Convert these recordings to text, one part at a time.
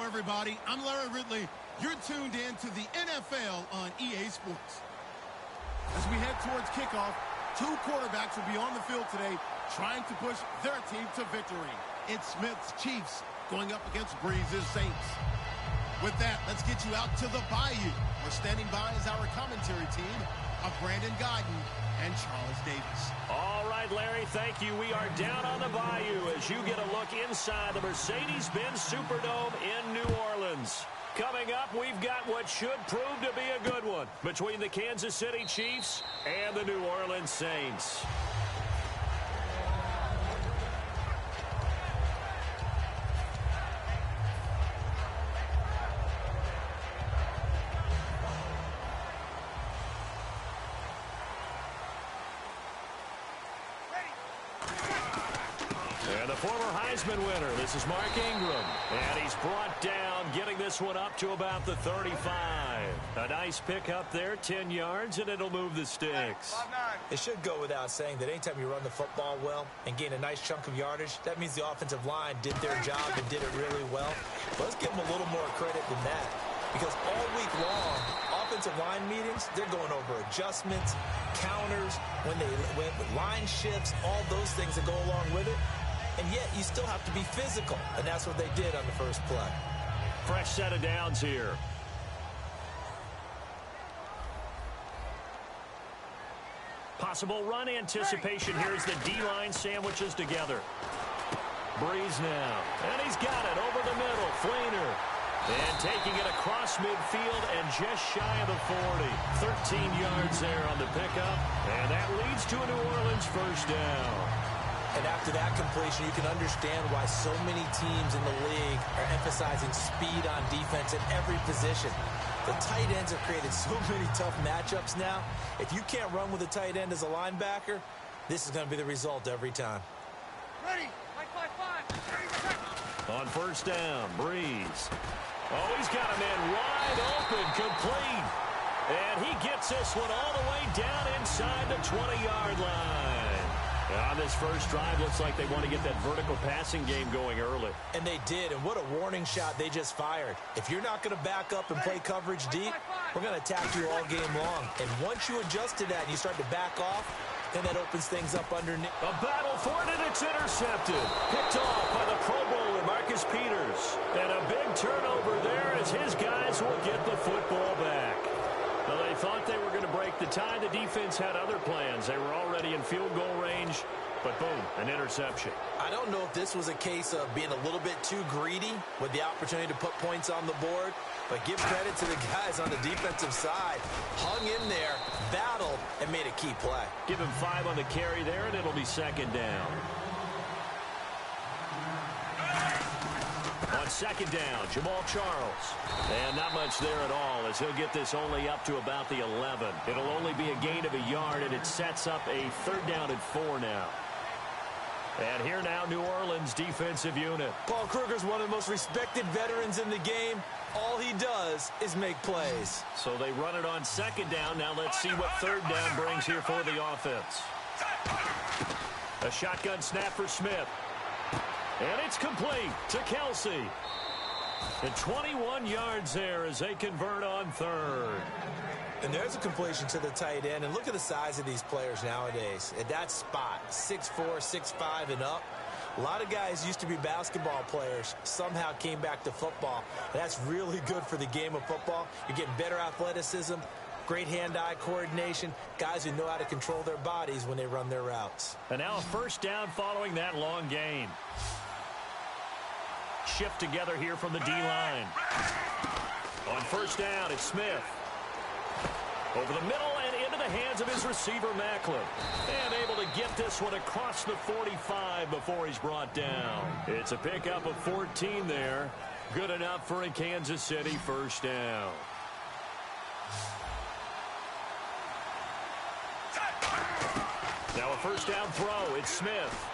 everybody. I'm Larry Ridley. You're tuned in to the NFL on EA Sports. As we head towards kickoff, two quarterbacks will be on the field today trying to push their team to victory. It's Smith's Chiefs going up against Breeze's Saints. With that, let's get you out to the Bayou. We're standing by as our commentary team of Brandon Godden and Charles Davis. All right, Larry, thank you. We are down on the Bayou as you get a look inside the Mercedes-Benz Superdome in New Orleans. Coming up, we've got what should prove to be a good one between the Kansas City Chiefs and the New Orleans Saints. And the former Heisman winner, this is Mark Ingram. And he's brought down, getting this one up to about the 35. A nice pick up there, 10 yards, and it'll move the sticks. It should go without saying that anytime you run the football well and gain a nice chunk of yardage, that means the offensive line did their job and did it really well. But let's give them a little more credit than that, because all week long, offensive line meetings, they're going over adjustments, counters, when line shifts, all those things that go along with it. And yet, you still have to be physical. And that's what they did on the first play. Fresh set of downs here. Possible run anticipation here as the D-line sandwiches together. Breeze now. And he's got it over the middle. Fleener. And taking it across midfield and just shy of the 40. 13 yards there on the pickup. And that leads to a New Orleans first down. And after that completion, you can understand why so many teams in the league are emphasizing speed on defense at every position. The tight ends have created so many tough matchups now. If you can't run with a tight end as a linebacker, this is going to be the result every time. Ready. 5-5-5. On first down, Breeze. Oh, he's got a man wide open, complete. And he gets this one all the way down inside the 20-yard line. On this first drive, looks like they want to get that vertical passing game going early. And they did, and what a warning shot they just fired. If you're not going to back up and play coverage deep, we're going to attack you all game long. And once you adjust to that and you start to back off, then that opens things up underneath. A battle for it, and it's intercepted. Picked off by the Pro Bowler, Marcus Peters. And a big turnover there as his guys will get the football back. Well, they thought they were going to break the tie. The defense had other plans. They were already in field goal range, but boom, an interception. I don't know if this was a case of being a little bit too greedy with the opportunity to put points on the board, but give credit to the guys on the defensive side. Hung in there, battled, and made a key play. Give him 5 on the carry there, and it'll be second down. On second down, Jamal Charles. And not much there at all as he'll get this only up to about the 11. It'll only be a gain of a yard, and it sets up a third down and 4 now. And here now, New Orleans defensive unit. Paul Kruger's one of the most respected veterans in the game. All he does is make plays. So they run it on second down. Now let's see what third down brings here for the offense. A shotgun snap for Smith. And it's complete to Kelsey. And 21 yards there as they convert on third. And there's a completion to the tight end. And look at the size of these players nowadays. At that spot, 6'4", 6'5", and up. A lot of guys used to be basketball players, somehow came back to football. That's really good for the game of football. You're getting better athleticism, great hand-eye coordination, guys who know how to control their bodies when they run their routes. And now a first down following that long gain. Shift together here from the D-line. On first down, it's Smith. Over the middle and into the hands of his receiver, Macklin. And able to get this one across the 45 before he's brought down. It's a pickup of 14 there. Good enough for a Kansas City first down. Now a first down throw. It's Smith.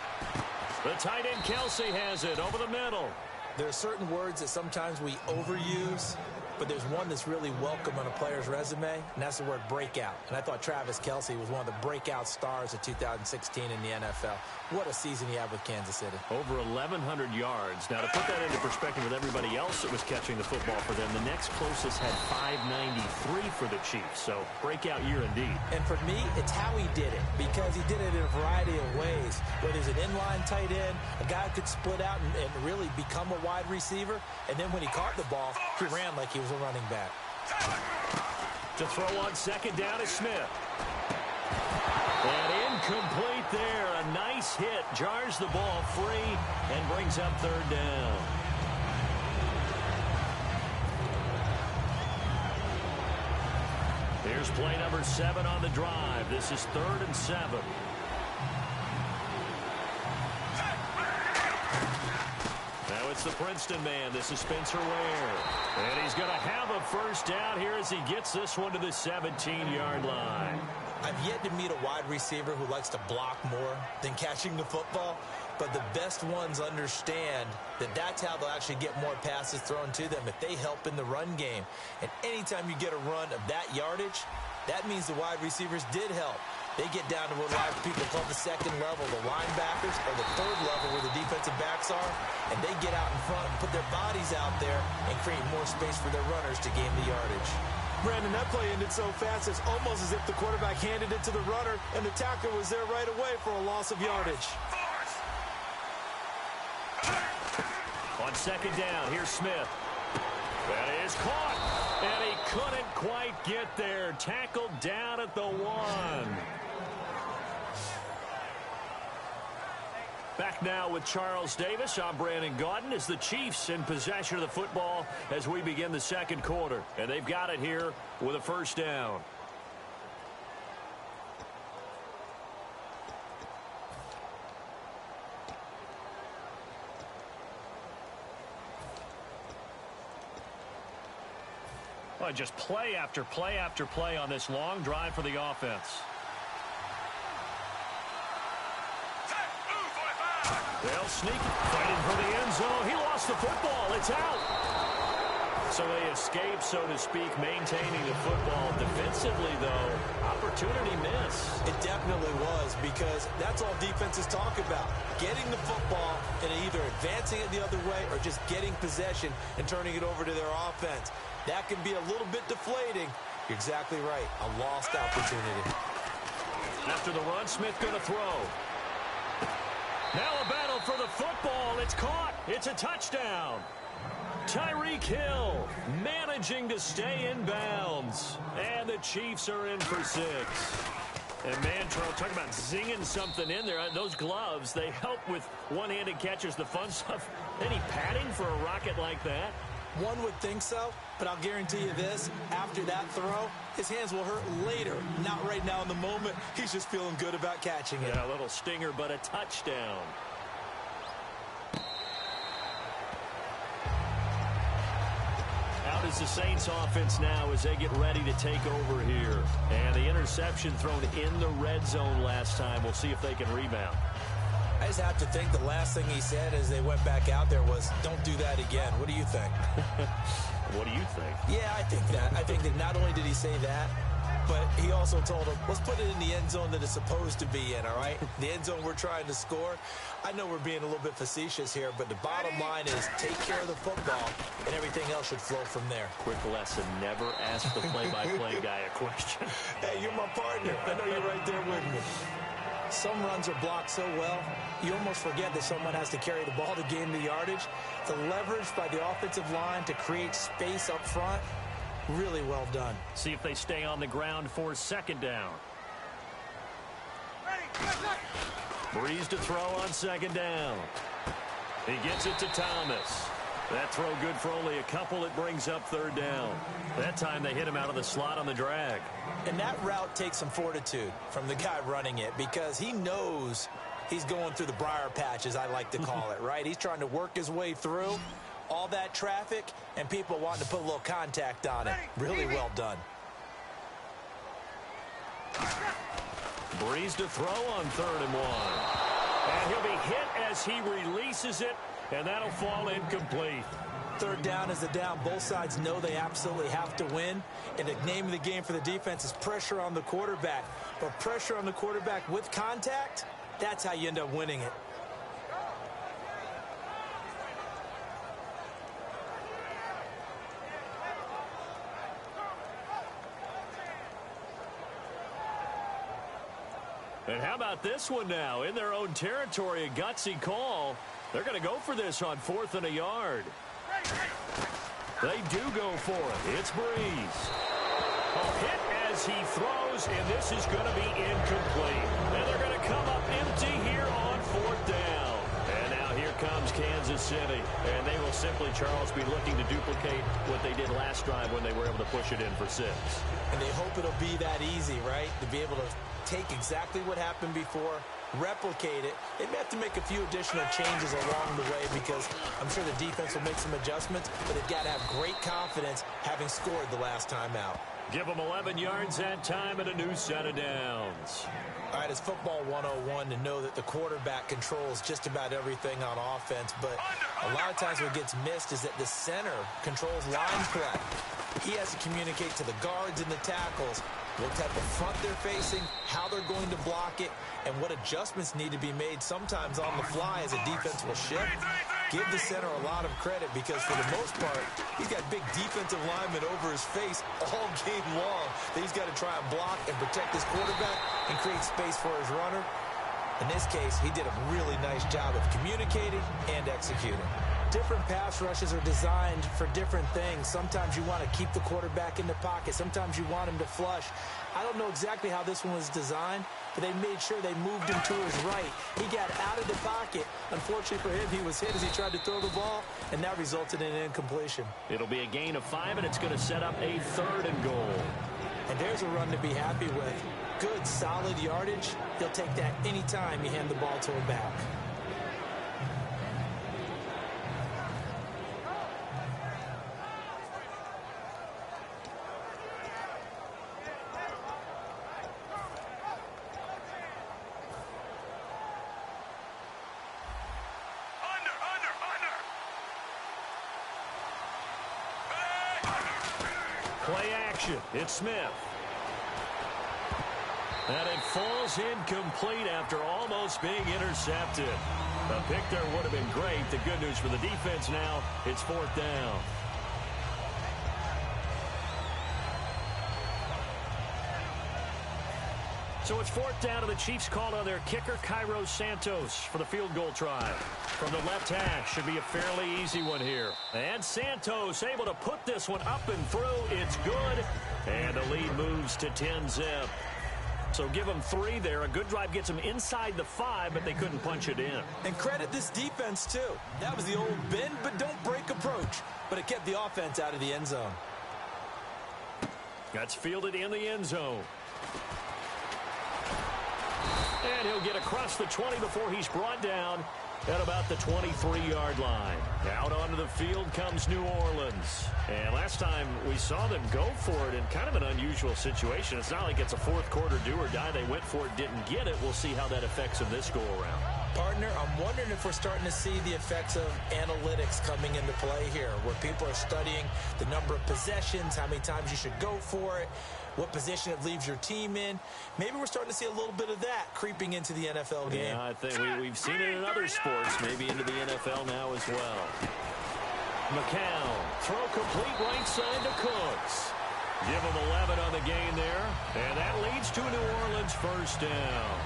The tight end Kelsey has it over the middle. There are certain words that sometimes we overuse, but there's one that's really welcome on a player's resume, and that's the word breakout. And I thought Travis Kelce was one of the breakout stars of 2016 in the NFL. What a season he had with Kansas City. Over 1,100 yards. Now, to put that into perspective with everybody else that was catching the football for them, the next closest had 593 for the Chiefs. So, breakout year indeed. And for me, it's how he did it, because he did it in a variety of ways. Whether he's an inline tight end, a guy who could split out and really become a wide receiver, and then when he caught the ball, he ran like he was a running back. To throw on second down is Smith. And incomplete there. A nice hit. Jars the ball free and brings up third down. Here's play number 7 on the drive. This is 3rd and 7. Now it's the Princeton man. This is Spencer Ware. And he's going to have a first down here as he gets this one to the 17-yard line. I've yet to meet a wide receiver who likes to block more than catching the football, but the best ones understand that that's how they'll actually get more passes thrown to them if they help in the run game. And anytime you get a run of that yardage, that means the wide receivers did help. They get down to what a lot of people call the second level, the linebackers, or the third level where the defensive backs are, and they get out in front and put their bodies out there and create more space for their runners to gain the yardage. Brandon, that play ended so fast, it's almost as if the quarterback handed it to the runner, and the tackler was there right away for a loss of yardage. On second down, here's Smith. That is caught, and he couldn't quite get there. Tackled down at the 1. Back now with Charles Davis. I'm Brandon Gaudin as the Chiefs in possession of the football as we begin the second quarter. And they've got it here with a first down. Well, just play after play after play on this long drive for the offense. They'll sneak it, fighting for the end zone. He lost the football. It's out. So they escape, so to speak, maintaining the football. Defensively, though, opportunity miss. It definitely was, because that's all defenses talk about. Getting the football and either advancing it the other way or just getting possession and turning it over to their offense. That can be a little bit deflating. You're exactly right. A lost opportunity. After the run, Smith going to throw. Now a battle for the football. It's caught. It's a touchdown. Tyreek Hill managing to stay in bounds. And the Chiefs are in for 6. And man, Charles, talk about zinging something in there. Those gloves, they help with one-handed catches, the fun stuff. Any padding for a rocket like that? One would think so, but I'll guarantee you this. After that throw, his hands will hurt later. Not right now in the moment. He's just feeling good about catching it. Yeah, a little stinger, but a touchdown. Out is the Saints offense now as they get ready to take over here. And the interception thrown in the red zone last time. We'll see if they can rebound. I just have to think the last thing he said as they went back out there was, don't do that again. What do you think? What do you think? Yeah, I think that. I think that not only did he say that, but he also told him, let's put it in the end zone that it's supposed to be in, all right? The end zone we're trying to score. I know we're being a little bit facetious here, but the bottom line is take care of the football, and everything else should flow from there. Quick lesson, never ask the play-by-play guy a question. Hey, you're my partner. I know you're right there with me. Some runs are blocked so well, you almost forget that someone has to carry the ball to gain the yardage. The leverage by the offensive line to create space up front, really well done. See if they stay on the ground for second down. Breeze to throw on second down. He gets it to Thomas. That throw good for only a couple. It brings up third down. That time they hit him out of the slot on the drag. And that route takes some fortitude from the guy running it, because he knows he's going through the briar patch, as I like to call it, right? He's trying to work his way through all that traffic and people wanting to put a little contact on it. Really well done. Breeze to throw on 3rd and 1. And he'll be hit as he releases it and that'll fall incomplete. Third down is the down. Both sides know they absolutely have to win. And the name of the game for the defense is pressure on the quarterback. But pressure on the quarterback with contact, that's how you end up winning it. And how about this one now? In their own territory, a gutsy call. They're going to go for this on 4th and a yard. They do go for it. It's Breeze. A hit as he throws, and this is going to be incomplete. And they're going to come up empty here on 4th down. And now here comes Kansas City. And they will simply, Charles, be looking to duplicate what they did last drive when they were able to push it in for 6. And they hope it'll be that easy, right? To be able to take exactly what happened before, replicate it. They may have to make a few additional changes along the way because I'm sure the defense will make some adjustments, but they've got to have great confidence having scored the last time out. Give them 11 yards that time and a new set of downs. All right, it's football 101 to know that the quarterback controls just about everything on offense, but a lot of times what gets missed is that the center controls line play. He has to communicate to the guards and the tackles what type of front they're facing, how they're going to block it, and what adjustments need to be made sometimes on the fly as a defense will shift. Give the center a lot of credit because for the most part, he's got big defensive linemen over his face all game long that he's got to try and block and protect his quarterback and create space for his runner. In this case, he did a really nice job of communicating and executing. Different pass rushes are designed for different things. Sometimes you want to keep the quarterback in the pocket. Sometimes you want him to flush. I don't know exactly how this one was designed, but they made sure they moved him to his right. He got out of the pocket. Unfortunately for him, he was hit as he tried to throw the ball, and that resulted in an incompletion. It'll be a gain of 5, and it's going to set up a 3rd and goal. And there's a run to be happy with. Good, solid yardage. He'll take that anytime you hand the ball to him back. Play action. It's Smith. And it falls incomplete after almost being intercepted. A pick there would have been great. The good news for the defense now, it's 4th down. So it's 4th down, and the Chiefs called on their kicker, Cairo Santos, for the field goal try. From the left hash, should be a fairly easy one here. And Santos able to put this one up and through. It's good. And the lead moves to 10-zip. So give them 3 there. A good drive gets them inside the 5, but they couldn't punch it in. And credit this defense, too. That was the old bend but don't break approach. But it kept the offense out of the end zone. That's fielded in the end zone. And he'll get across the 20 before he's brought down at about the 23-yard line. Out onto the field comes New Orleans. And last time we saw them go for it in kind of an unusual situation. It's not like it's a fourth quarter do or die. They went for it, didn't get it. We'll see how that affects them this go-around. Partner, I'm wondering if we're starting to see the effects of analytics coming into play here, where people are studying the number of possessions, how many times you should go for it, what position it leaves your team in. Maybe we're starting to see a little bit of that creeping into the NFL game. Yeah, I think we've seen it in other sports, maybe into the NFL now as well. McCown, throw complete right side to Cooks. Give him 11 on the gain there, and that leads to New Orleans first down.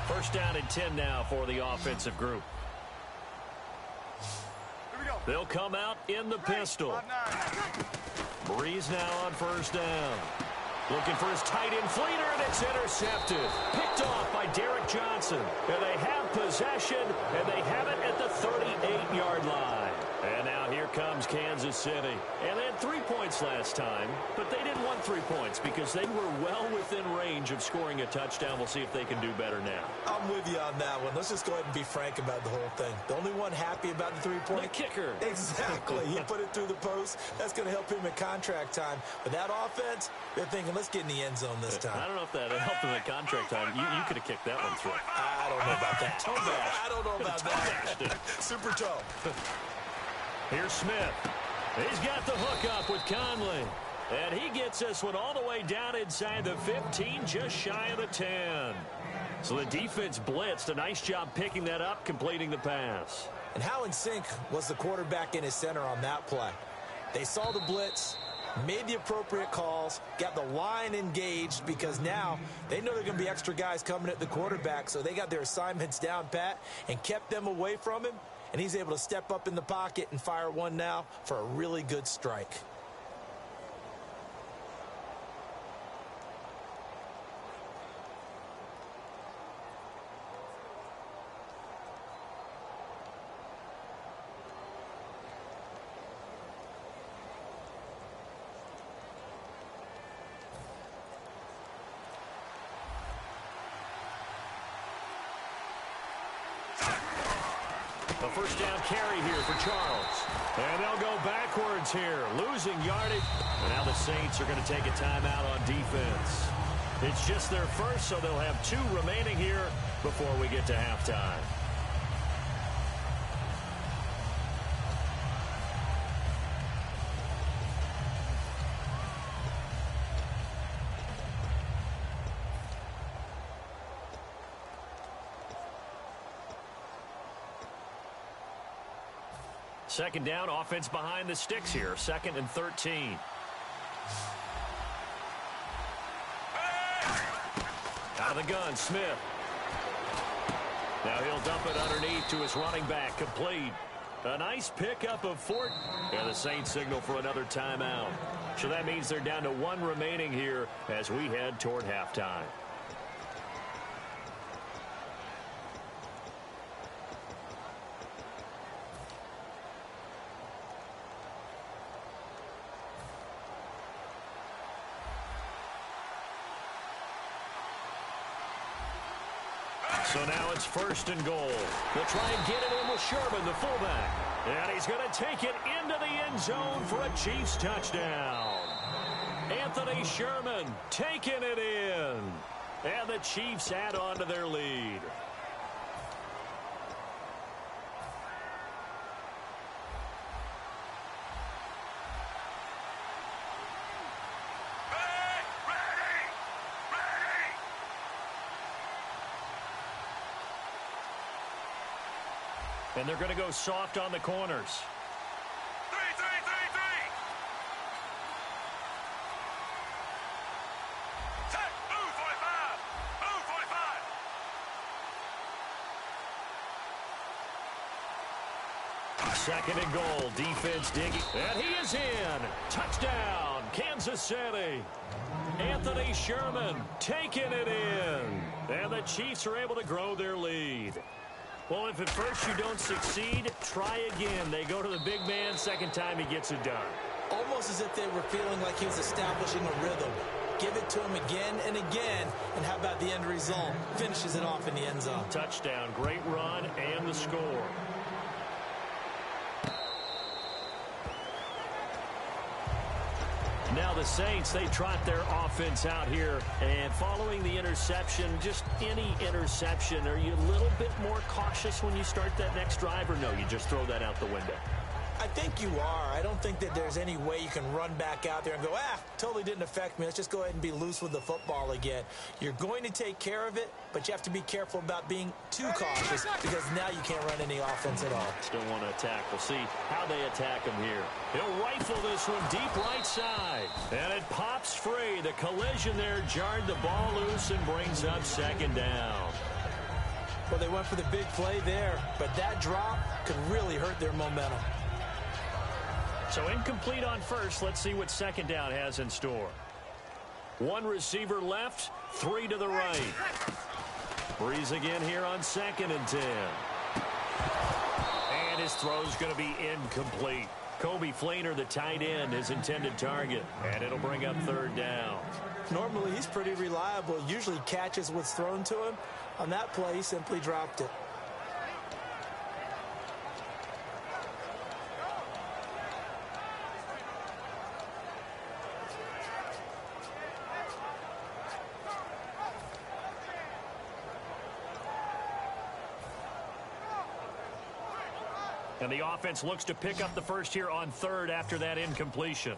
First down and 10 now for the offensive group. They'll come out in the pistol. Breeze now on first down. Looking for his tight end fleeter, and it's intercepted. Picked off by Derek Johnson. And they have possession, and they have it at the 38-yard line. And now here comes Kansas City. And they had 3 points last time, but they didn't want 3 points because they were well within range of scoring a touchdown. We'll see if they can do better now. I'm with you on that one. Let's just go ahead and be frank about the whole thing. The only one happy about the 3-point? The kicker. Exactly. He put it through the post. That's going to help him in contract time. But that offense, they're thinking, let's get in the end zone this time. I don't know if that helped him in contract time. You could have kicked that one through. I don't know about that. I don't know about that. Super toe. Here's Smith. He's got the hook up with Conley. And he gets this one all the way down inside the 15, just shy of the 10. So the defense blitzed. A nice job picking that up, completing the pass. And how in sync was the quarterback in his center on that play? They saw the blitz, made the appropriate calls, got the line engaged because now they know there are going to be extra guys coming at the quarterback, so they got their assignments down pat and kept them away from him, and he's able to step up in the pocket and fire one now for a really good strike. A first down carry here for Charles. And they'll go backwards here, losing yardage. And now the Saints are going to take a timeout on defense. It's just their first, so they'll have 2 remaining here before we get to halftime. Second down, offense behind the sticks here. 2nd and 13. Out of the gun, Smith. Now he'll dump it underneath to his running back. Complete. A nice pickup of 4. And the Saints signal for another timeout. So that means they're down to 1 remaining here as we head toward halftime. So now it's 1st and goal. They'll try and get it in with Sherman, the fullback. And he's going to take it into the end zone for a Chiefs touchdown. Anthony Sherman taking it in. And the Chiefs add on to their lead. And they're going to go soft on the corners. 3, 3, 3, 3. Set. Move 45. Move 45. 2nd and goal. Defense digging. And he is in. Touchdown, Kansas City. Anthony Sherman taking it in. And the Chiefs are able to grow their lead. Well, if at first you don't succeed, try again. They go to the big man. 2nd time he gets it done. Almost as if they were feeling like he was establishing a rhythm. Give it to him again and again. And how about the end result? Finishes it off in the end zone. Touchdown, great run, and the score. Now the Saints, they trot their offense out here. And following the interception, just any interception, are you a little bit more cautious when you start that next drive? Or no, you just throw that out the window? I think you are. I don't think that there's any way you can run back out there and go, totally didn't affect me. Let's just go ahead and be loose with the football again. You're going to take care of it, but you have to be careful about being too cautious because now you can't run any offense at all. Still want to attack. We'll see how they attack him here. He'll rifle this one deep right side. And it pops free. The collision there jarred the ball loose and brings up 2nd down. Well, they went for the big play there, but that drop could really hurt their momentum. So incomplete on 1st. Let's see what 2nd down has in store. One receiver left, 3 to the right. Breeze again here on 2nd and 10. And his throw's going to be incomplete. Kobe Fleener, the tight end, his intended target. And it'll bring up 3rd down. Normally, he's pretty reliable. Usually catches what's thrown to him. On that play, he simply dropped it. And the offense looks to pick up the first here on 3rd after that incompletion.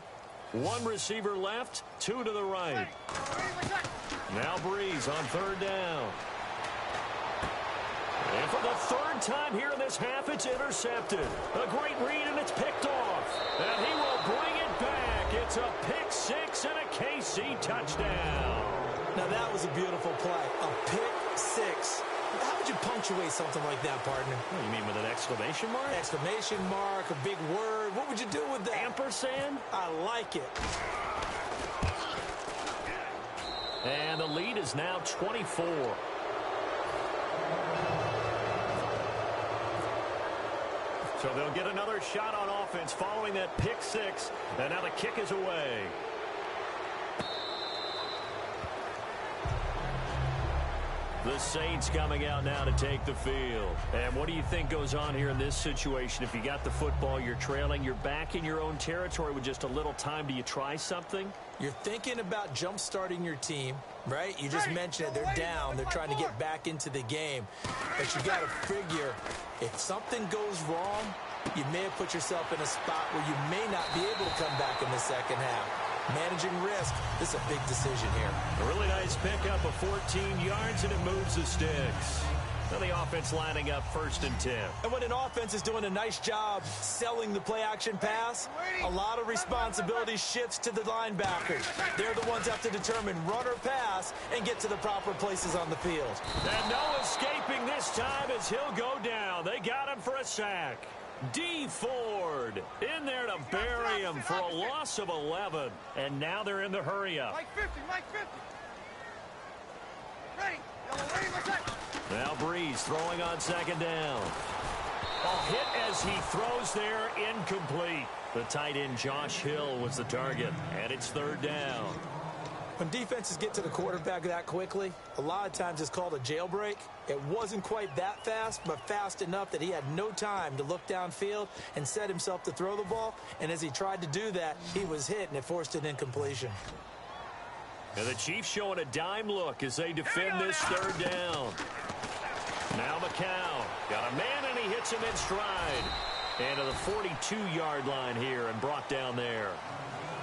One receiver left, 2 to the right. Now Breeze on 3rd down. And for the 3rd time here in this half, it's intercepted. A great read, and it's picked off. And he will bring it back. It's a pick 6 and a KC touchdown. Now, that was a beautiful play. A pick 6. How would you punctuate something like that, partner? What do you mean, with an exclamation mark? Exclamation mark, a big word. What would you do with that? Ampersand? I like it. And the lead is now 24. So they'll get another shot on offense following that pick 6. And now the kick is away. The Saints coming out now to take the field. And what do you think goes on here in this situation? If you got the football, you're trailing, you're back in your own territory with just a little time. Do you try something? You're thinking about jump-starting your team, right? You just mentioned it. They're down. They're trying to get back into the game. But you got to figure, if something goes wrong, you may have put yourself in a spot where you may not be able to come back in the second half. Managing risk, this is a big decision here. A really nice pickup of 14 yards, and it moves the sticks. Now the offense lining up 1st and 10. And when an offense is doing a nice job selling the play-action pass, a lot of responsibility shifts to the linebackers. They're the ones that have to determine run or pass and get to the proper places on the field. And no escaping this time as he'll go down. They got him for a sack. D. Ford in there to bury him for a loss of 11. And now they're in the hurry-up. Mike 50, Mike 50. Ready. Ready, what's that? Now Breeze throwing on 2nd down. A hit as he throws there, incomplete. The tight end Josh Hill was the target, and it's 3rd down. When defenses get to the quarterback that quickly, a lot of times it's called a jailbreak. It wasn't quite that fast, but fast enough that he had no time to look downfield and set himself to throw the ball. And as he tried to do that, he was hit, and it forced an incompletion. And the Chiefs showing a dime look as they defend this 3rd down. Now McCown got a man, and he hits him in stride. And to the 42-yard line here and brought down there.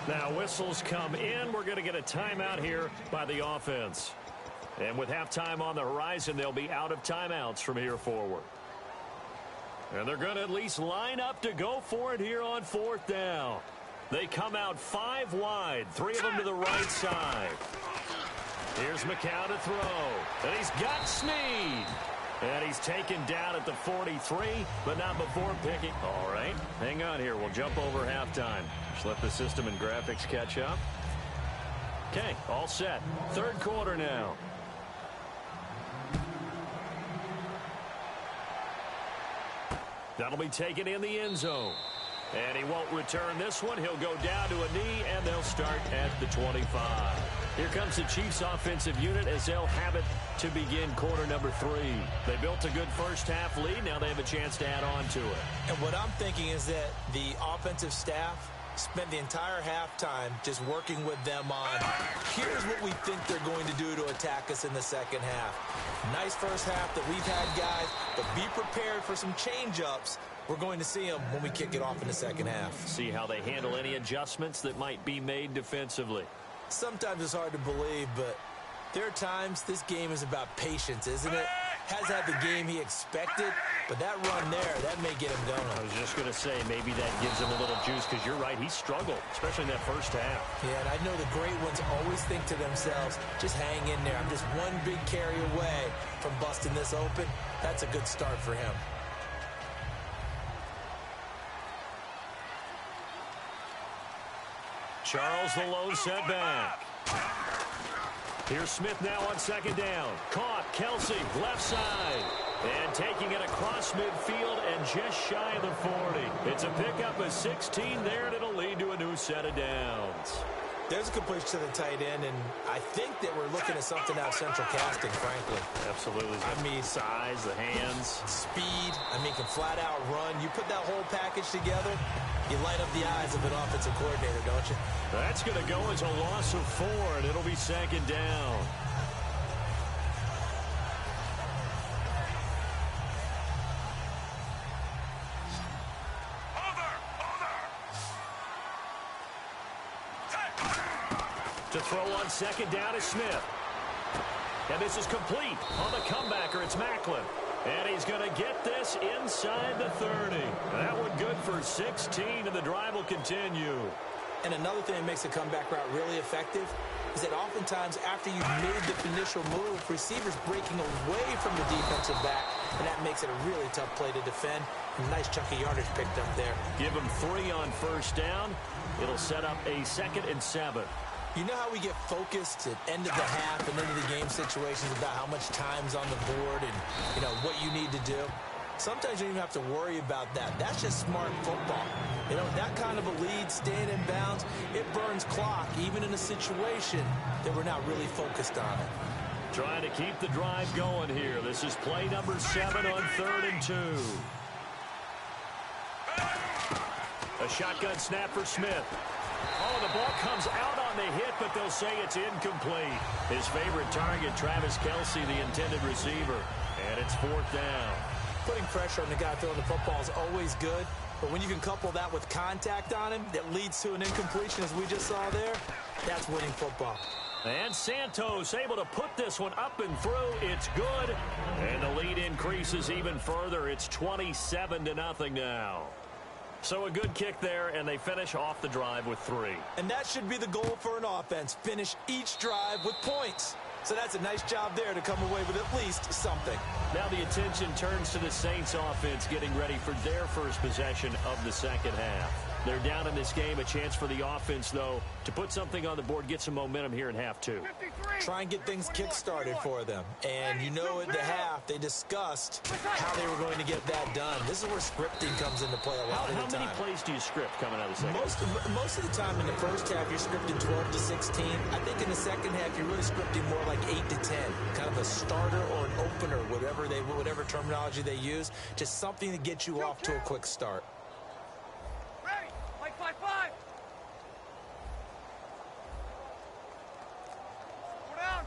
Now whistles come in. We're going to get a timeout here by the offense. And with halftime on the horizon, they'll be out of timeouts from here forward. And they're going to at least line up to go for it here on 4th down. They come out 5 wide, 3 of them to the right side. Here's McCown to throw. And he's got Snead. And he's taken down at the 43, but not before picking. All right, hang on here. We'll jump over halftime. Just let the system and graphics catch up. Okay, all set. 3rd quarter now. That'll be taken in the end zone. And he won't return this one. He'll go down to a knee, and they'll start at the 25. Here comes the Chiefs offensive unit as they'll have it to begin quarter number 3. They built a good first half lead. Now they have a chance to add on to it. And what I'm thinking is that the offensive staff spent the entire halftime just working with them on, here's what we think they're going to do to attack us in the second half. Nice first half that we've had, guys, but be prepared for some change-ups. We're going to see them when we kick it off in the second half. See how they handle any adjustments that might be made defensively. Sometimes it's hard to believe, but there are times this game is about patience, isn't it? Has had the game he expected, but that run there, that may get him going. I was just going to say, maybe that gives him a little juice, because you're right, he struggled, especially in that first half. Yeah, and I know the great ones always think to themselves, just hang in there. I'm just one big carry away from busting this open. That's a good start for him. Charles the low setback. Here's Smith now on second down. Caught. Kelsey, left side. And taking it across midfield and just shy of the 40. It's a pickup of 16 there, and it'll lead to a new set of downs. There's a completion to the tight end, and I think that we're looking at something out of central casting, frankly. Absolutely. I mean, size, the hands. Speed. I mean, can flat out run. You put that whole package together, you light up the eyes of an offensive coordinator, don't you? That's going to go as a loss of 4, and it'll be second down. To throw on second down is Smith. And this is complete. On the comebacker, it's Macklin. And he's going to get this inside the 30. That one good for 16, and the drive will continue. And another thing that makes a comeback route really effective is that oftentimes after you've made the initial move, receivers breaking away from the defensive back, and that makes it a really tough play to defend. A nice chunk of yardage picked up there. Give him 3 on first down. It'll set up a 2nd and 7. You know how we get focused at end of the half and into the game situations about how much time's on the board and, you know, what you need to do? Sometimes you don't even have to worry about that. That's just smart football. You know, that kind of a lead, staying in bounds, it burns clock, even in a situation that we're not really focused on it. Trying to keep the drive going here. This is play number 7 on 3rd and 2. A shotgun snap for Smith. Oh, the ball comes out on the hit, but they'll say it's incomplete. His favorite target, Travis Kelsey, the intended receiver. And it's 4th down. Putting pressure on the guy throwing the football is always good, but when you can couple that with contact on him that leads to an incompletion, as we just saw there, that's winning football. And Santos able to put this one up and through. It's good. And the lead increases even further. It's 27-0 now. So a good kick there, and they finish off the drive with 3. And that should be the goal for an offense. Finish each drive with points. So that's a nice job there to come away with at least something. Now the attention turns to the Saints offense getting ready for their first possession of the second half. They're down in this game. A chance for the offense, though, to put something on the board, get some momentum here in half 2. Try and get things kick-started for them. And you know at the half, they discussed how they were going to get that done. This is where scripting comes into play a lot of the time. How many plays do you script coming out of the second half? Most of the time in the first half, you're scripting 12 to 16. I think in the second half, you're really scripting more like 8 to 10. Kind of a starter or an opener, whatever terminology they use. Just something to get you off to a quick start. Ready. Like 5-5. Go down.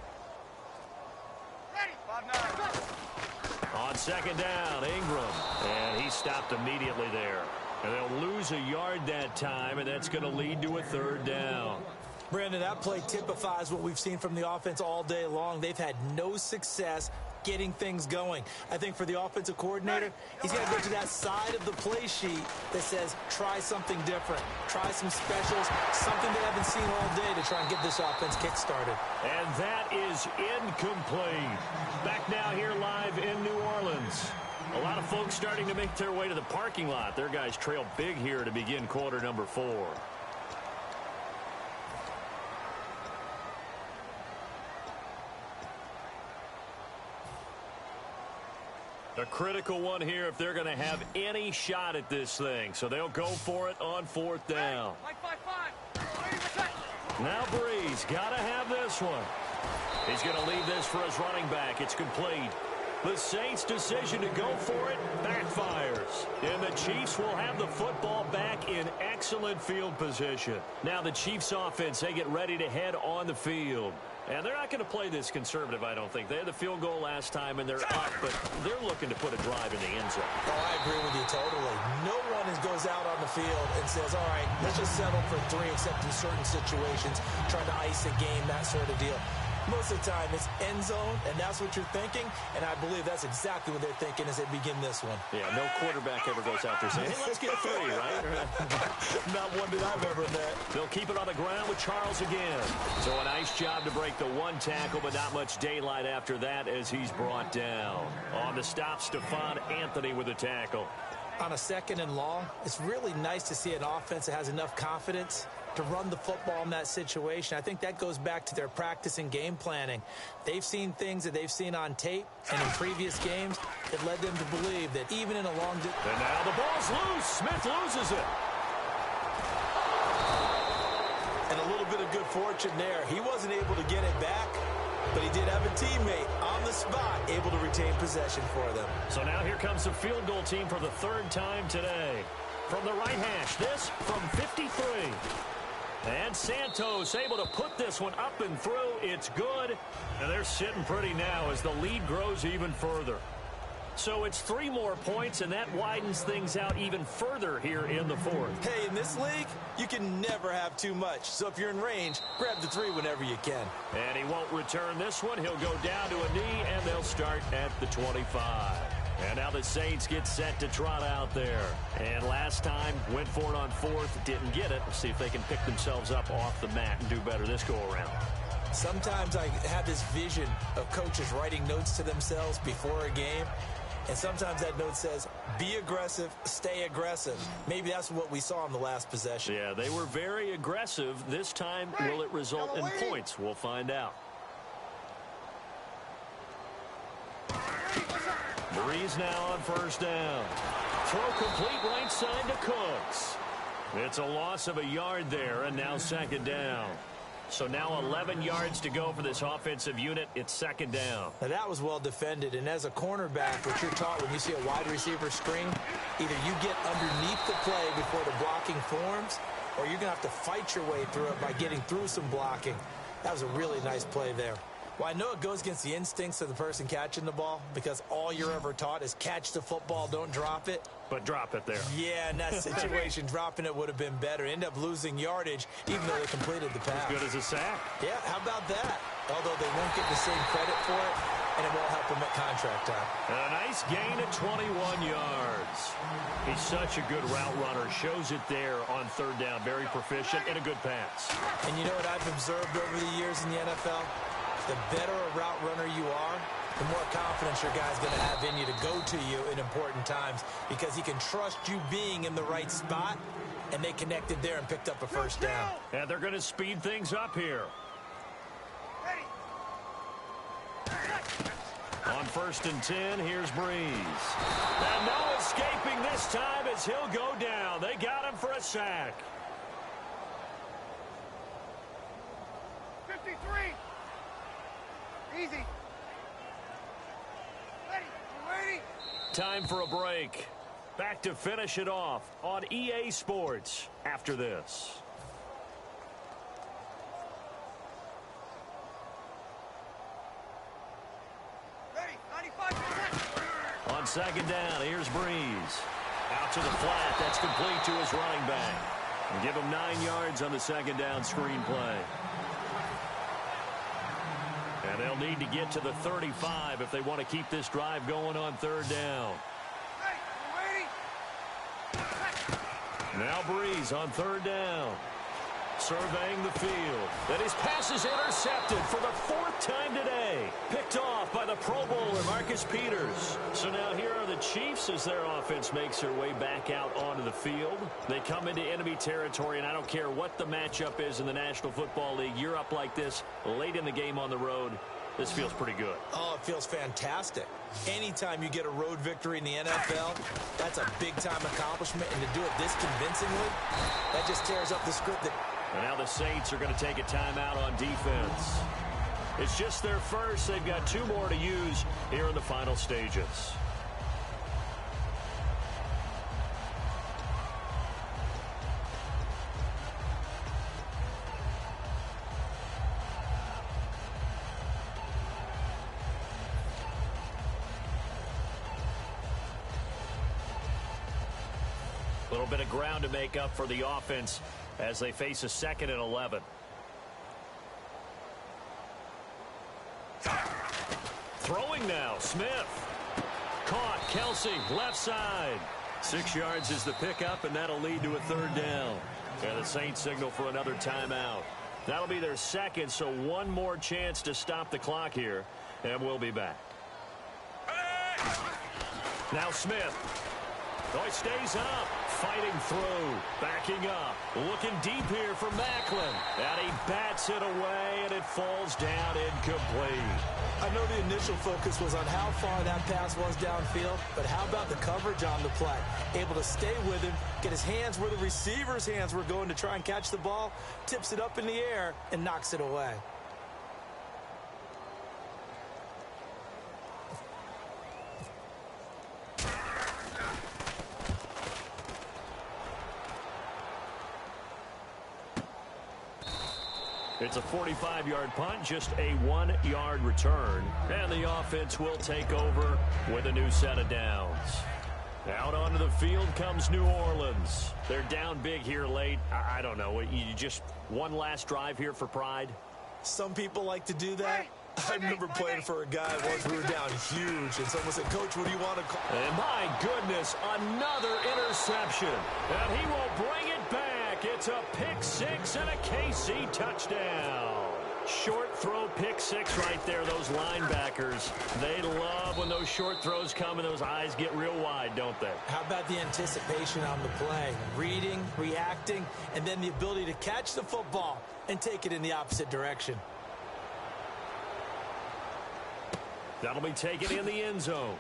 Ready. 5-9. On second down, Ingram. And he stopped immediately there. And they'll lose a yard that time, and that's going to lead to a 3rd down. Brandon, that play typifies what we've seen from the offense all day long. They've had no success getting things going. I think for the offensive coordinator, he's got to go to that side of the play sheet that says, try something different. Try some specials, something they haven't seen all day to try and get this offense kick-started. And that is incomplete. Back now here live in New Orleans. A lot of folks starting to make their way to the parking lot. Their guys trail big here to begin quarter number 4. A critical one here if they're going to have any shot at this thing. So they'll go for it on 4th down. Like 5-5. Now Breeze got to have this one. He's going to leave this for his running back. It's complete. The Saints' decision to go for it backfires. And the Chiefs will have the football back in excellent field position. Now the Chiefs' offense, they get ready to head on the field. And they're not going to play this conservative, I don't think. They had the field goal last time, and they're up, but they're looking to put a drive in the end zone. Oh, I agree with you totally. No one goes out on the field and says, all right, let's just settle for 3, except in certain situations, trying to ice a game, that sort of deal. Most of the time, it's end zone, and that's what you're thinking, and I believe that's exactly what they're thinking as they begin this one. Yeah, no quarterback ever goes out there saying, hey, let's get 3, right? Not one that I've ever met. They'll keep it on the ground with Charles again. So a nice job to break the 1 tackle, but not much daylight after that as he's brought down. On the stop, Stephon Anthony with a tackle. On a 2nd and long, it's really nice to see an offense that has enough confidence to run the football in that situation. I think that goes back to their practice and game planning. They've seen things that they've seen on tape and in previous games that led them to believe that even in a long... And now the ball's loose. Smith loses it. And a little bit of good fortune there. He wasn't able to get it back, but he did have a teammate on the spot able to retain possession for them. So now here comes the field goal team for the third time today. From the right hash, this from 53. And Santos able to put this one up and through. It's good. And they're sitting pretty now as the lead grows even further. So it's 3 more points, and that widens things out even further here in the fourth. Hey, in this league, you can never have too much. So if you're in range, grab the 3 whenever you can. And he won't return this one. He'll go down to a knee, and they'll start at the 25. And now the Saints get set to trot out there. And last time, went for it on 4th, didn't get it. See if they can pick themselves up off the mat and do better this go-around. Sometimes I have this vision of coaches writing notes to themselves before a game. And sometimes that note says, be aggressive, stay aggressive. Maybe that's what we saw in the last possession. Yeah, they were very aggressive. This time, will it result in points? We'll find out. Breeze now on first down. Throw complete right side to Cooks. It's a loss of a yard there, and now second down. So now 11 yards to go for this offensive unit. It's second down. Now that was well defended, and as a cornerback, what you're taught when you see a wide receiver screen, either you get underneath the play before the blocking forms, or you're going to have to fight your way through it by getting through some blocking. That was a really nice play there. Well, I know it goes against the instincts of the person catching the ball because all you're ever taught is catch the football, don't drop it. But drop it there. Yeah, in that situation, dropping it would have been better. End up losing yardage, even though they completed the pass. As good as a sack. Yeah, how about that? Although they won't get the same credit for it, and it won't help them at contract time. And a nice gain of 21 yards. He's such a good route runner. Shows it there on third down. Very proficient and a good pass. And you know what I've observed over the years in the NFL? The better a route runner you are, the more confidence your guy's going to have in you to go to you in important times because he can trust you being in the right spot, and they connected there and picked up a first down. And they're going to speed things up here. On first and 10, here's Breeze. And no escaping this time as he'll go down. They got him for a sack. 53. Easy. Ready. Time for a break. Back to finish it off on EA Sports after this. Ready. 95%. On second down, here's Breeze. Out to the flat. That's complete to his running back. And give him 9 yards on the second down screen play. And they'll need to get to the 35 if they want to keep this drive going on third down. Ready. Now Breeze on third down. Surveying the field. And his pass is intercepted for the 4th time today. Picked off by the Pro Bowler, Marcus Peters. So now here are the Chiefs as their offense makes their way back out onto the field. They come into enemy territory, and I don't care what the matchup is in the National Football League. You're up like this late in the game on the road. This feels pretty good. Oh, it feels fantastic. Anytime you get a road victory in the NFL, that's a big-time accomplishment. And to do it this convincingly, that just tears up the script. And now the Saints are going to take a timeout on defense. It's just their first. They've got 2 more to use here in the final stages. A little bit of ground to make up for the offense as they face a 2nd and 11. Throwing now, Smith. Caught, Kelsey, left side. 6 yards is the pickup, and that'll lead to a third down. And the Saints signal for another timeout. That'll be their second, so one more chance to stop the clock here, and we'll be back. Now Smith. Oh, he stays up, fighting through, backing up, looking deep here for Macklin. And he bats it away, and it falls down incomplete. I know the initial focus was on how far that pass was downfield, but how about the coverage on the play? Able to stay with him, get his hands where the receiver's hands were going to try and catch the ball, tips it up in the air, and knocks it away. It's a 45-yard punt, just a 1-yard return. And the offense will take over with a new set of downs. Out onto the field comes New Orleans. They're down big here late. I don't know. You just one last drive here for pride? Some people like to do that. I remember playing for a guy once we were down huge, and someone said, "Coach, what do you want to call?" And my goodness, another interception. And he will bring it back. It's a pick six and a KC touchdown. Short throw pick six right there. Those linebackers, they love when those short throws come and those eyes get real wide, don't they? How about the anticipation on the play? Reading, reacting, and then the ability to catch the football and take it in the opposite direction. That'll be taken in the end zone.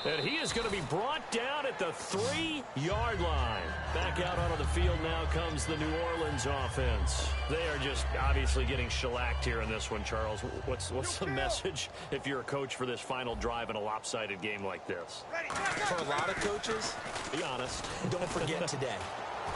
And he is going to be brought down at the 3-yard line. Back out onto the field now comes the New Orleans offense. They are just obviously getting shellacked here in this one, Charles. What's the message if you're a coach for this final drive in a lopsided game like this? For a lot of coaches, be honest. Don't forget today.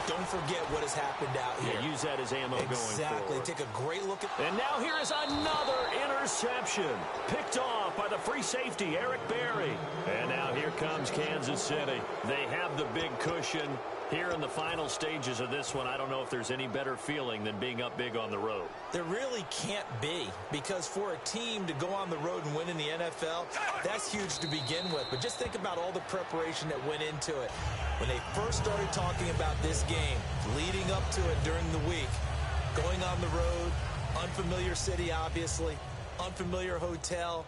Don't forget what has happened out here. Yeah, use that as ammo going forward. Exactly. Take a great look at... And now here is another interception. Picked off by the free safety, Eric Berry. And now here comes Kansas City. They have the big cushion. Here in the final stages of this one, I don't know if there's any better feeling than being up big on the road. There really can't be, because for a team to go on the road and win in the NFL, that's huge to begin with. But just think about all the preparation that went into it. When they first started talking about this game, leading up to it during the week, going on the road, unfamiliar city, obviously, unfamiliar hotel.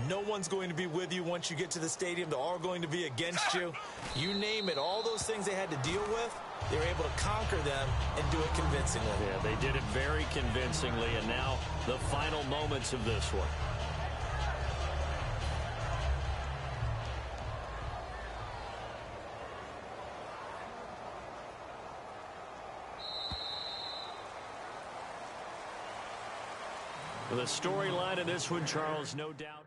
No one's going to be with you once you get to the stadium. They're all going to be against you. You name it, all those things they had to deal with, they were able to conquer them and do it convincingly. Yeah, they did it very convincingly, and now the final moments of this one. The storyline of this one, Charles, no doubt.